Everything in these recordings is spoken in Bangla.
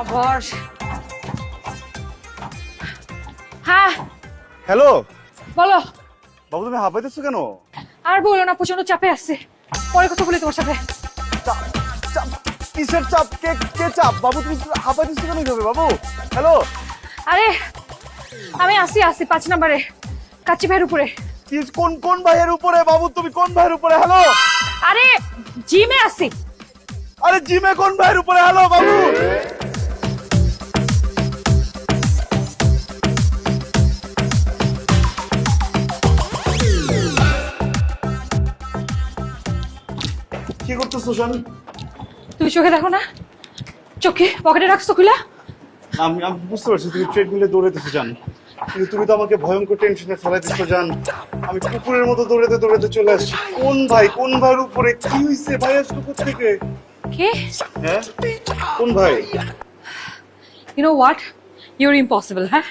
আবার হ্যাঁ হ্যালো বলো। বাবু, তুমি হাঁপাইতেছো কেন? আর বলো না, প্রচন্ড চাপে আসছে। পরে কথা বলি তোমার সাথে। চাপ চাপ কিসের চাপ? কে কে চাপ? বাবু তুমি হাঁপাইতেছো কেন এইভাবে বাবু? হ্যালো, আরে আমি আসি 5 নম্বরে কাচ্চি ভাইয়ের উপরে। কি কোন কোন ভাইয়ের উপরে বাবু? তুমি কোন ভাইয়ের উপরে? হ্যালো, আরে জিমে আসি। আরে জিমে কোন ভাইয়ের উপরে? হ্যালো বাবু, কি করতেছো শান? তুমি চোখে দেখো না? চোখে পকেটে রাখছো খুলে? আমি আমি বুঝতে পারছি তুমি ট্রেডমিলে দৌড়াইতেছো জান, কিন্তু তুমি তো আমাকে ভয়ঙ্কর টেনশনে ফেলাইতেছো জান। আমি কুকুরের মতো দৌড়াতে দৌড়াতে চলে আসছি। কোন ভাইয়ের উপরে? কি হইছে? ভাই আসলো কোত্থেকে? কে? হ্যাঁ, কোন ভাই? You know what, your impossible. হ্যাঁ,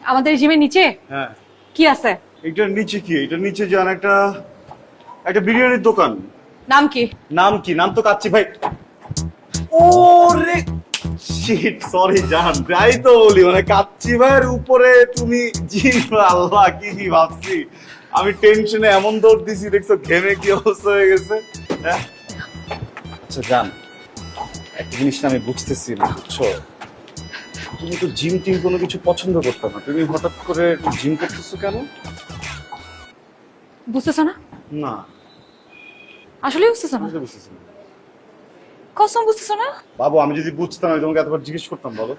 আমাদের জিমের নিচে হ্যাঁ, কি আছে? এটার নিচে কি? এটার নিচে জান একটা একটা বিরিয়ানির দোকান। নাম কি? নাম কি? নাম তো কাচ্চি ভাই। ওরে শিট, সরি জান, যাই তো বলি মানে কাচ্চি ভাইয়ের উপরে তুমি জি। আল্লাহ, কি কি ভাবছি আমি, টেনশনে এমন দৌড় দিছি, দেখছো ঘেমে কি অবস্থা হয়ে গেছে। হ্যাঁ, আচ্ছা জান, একটা জিনিস না আমি বুঝতেছি না, বুঝছো? তুমি তো জিম টিম কোনো কিছু পছন্দ করতে না, তুমি হঠাৎ করে জিম করতেছো কেন? বুঝতেছো না? না, আসলে বুঝতেছো না? বুঝতে বুঝতেছি না। কসম বুঝতেছো না? বাবু, আমি যদি বুঝতাম আমি তোমাকে এতবার জিজ্ঞেস করতাম। বলো।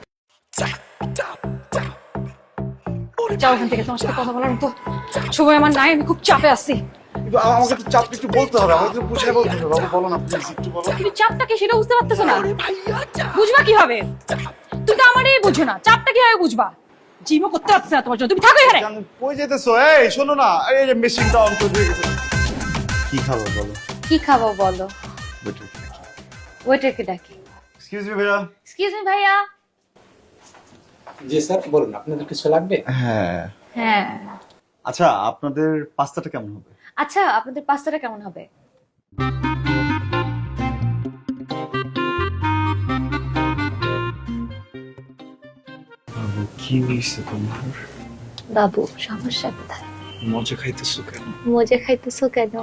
যাও এখান থেকে, তোমার সাথে কথা বলার মতো সময় আমার নাই। আমি খুব চাপে আছি। কিন্তু আমাকে তো চাপ একটু বলতে হবে, আমাকে তো বুঝাই বলতে হবে। বাবু বলো না প্লিজ, একটু বলো। কিন্তু চাপটা কি সেটা বুঝতে পারতেছো না? বুঝবা কিভাবে? তুমি তো আমারই বুঝো না, চাপটা কিভাবে বুঝবা? জিমও করতে পারছে না তোমার জন্য। তুমি থাকো এখানে। জান, কই যেতেছো? এই শোনো না, এই যে মেশিনটা অন করে দিয়ে গেছে। কি খাবো বলো? কি খাবো বলো? ওয়েটারকে ডাকি। এক্সকিউজ মি ভাইয়া। এক্সকিউজ মি ভাইয়া। জি স্যার, বলুন আপনাদের কিছু লাগবে? হ্যাঁ, হ্যাঁ। আচ্ছা আপনাদের পাস্তাটা কেমন হবে? আচ্ছা আপনাদের পাস্তাটা কেমন হবে? বাবু কি হইছে তোমার? বাবু সমস্যা কোথায়? মজা খাইতেছো কেন? মজা খাইতেছো কেন?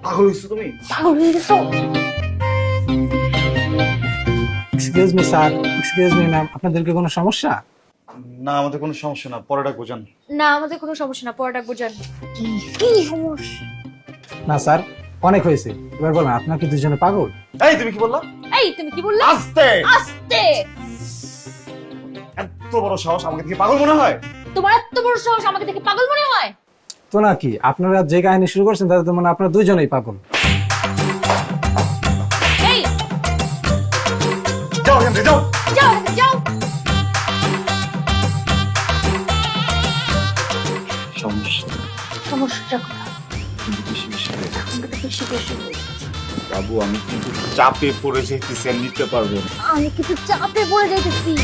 পাগল হইছো তুমি? পাগল হয়ে গেছো? Excuse me sir, excuse me ma'am, আপনাদের কি কোনো সমস্যা? না, আমাদের কোনো সমস্যা না, পরে ডাকবো জান। না আমাদের কোনো সমস্যা না, পরে ডাকবো জান। কি সমস্যা? না স্যার, অনেক হয়েছে। এবার বলেন, আপনার কি দুজনে পাগল? এই তুমি কি বললা? এই তুমি কি বললে? আস্তে আস্তে। এত বড় সাহস, আমাকে দেখে পাগল মনে হয়? তোমার এত বড় সাহস আমাকে দেখে পাগল মনে হয়? তো নাকি আপনারা যে কাহিনী শুরু করছেন তাতে তো মানে আপনারা দুজনেই পাগল। এই যাও এখান থেকে, যাও। যাও যাও। সমস্যা সমস্যাটা কোথায়? বেশি বেশি হয়ে গেছে। আমাকে তো বেশি বেশি বলছে। বাবু, আমি কিন্তু চাপে পড়ে যেতেছি, আর নিতে পারবো না। আমি কিন্তু চাপে পড়ে যাইতেছি।